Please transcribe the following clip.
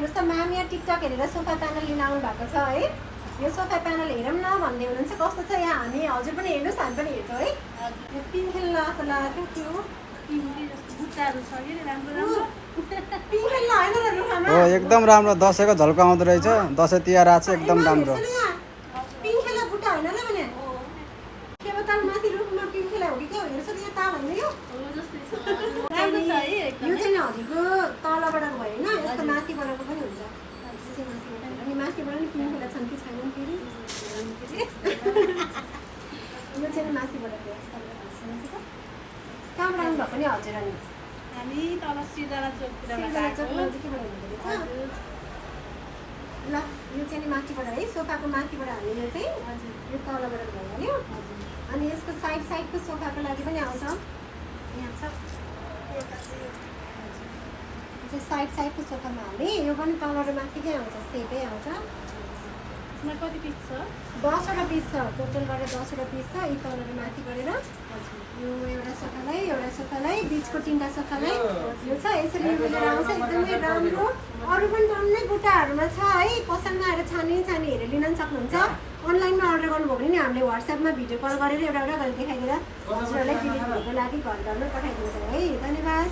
हेर्नुहोस् त म्याम यहाँ टिकटक हेरेर सोफा प्यानल लिन आउनु भएको छ है। यो सोफा प्यानल हेरौँ न भन्दै हुनुहुन्छ। कस्तो छ यहाँ हामी हजुर पनि हेर्नुहोस् हामी पनि हेर्छौँ है। यो पिङ खेल्न आएको लाग्यो के हो बुट्टाहरू छ कि राम्रो पिङ खेल्न होइन र रुखमा हो एकदम राम्रो दसैँको झल्को आउँदो रहेछ दसैँ तिहार आएको छ एकदम राम्रो पिङ खेला बुट्टा होइन र भने के बताल माथि रुखमा पिङ खेला हो कि के हो हेर्छ त यहाँ ताल होइन यो राम्रो छ है यो एकदम चाहिँ हजुरको तलबाट भयो होइन यसको माथिबाटको पनि हुन्छ अनि माथिबाट नि पिङ खेला छन् कि छैनन् फेरि यो चाहिँ माथिबाट कहाँबाट आउनु भएको नि हजुर अनि हामी तल सिर्जना चोकतिर ल यो चाहिँ नि माथिबाट है सोफाको माथिबाट हामीले चाहिँ यो तलबाट भइहाल्यो अनि यसको साइडको सोफाको लागि पनि आउँछ यहाँ छ साइडको सोफामा हाल्ने यो पनि तल र माथिकै आउँछ सेपै आउँछ यसमा कति पिस छ 10वटा पिस छ टोटल गरेर 10वटा पिस छ यी तल र माथि गरेर यो एउटा सोफालाई बिचको 3टा सोफालाई यो छ यसरी मिलेर आउँछ एकदमै राम्रो अरू पनि टन्नै बुट्टाहरूमा छ है पसलमा आएर छानी हेरेर लिन पनि सक्नुहुन्छ अनलाइनमा अर्डर गर्नुभयो भने नि हामीले व्हाट्सएपमा भिडियो कल गरेर एउटा गरेर देखाइदिएर हजुरहरूलाई डेलिभरीको लागि घर घरमै पठाइदिन्छौँ है धन्यवाद।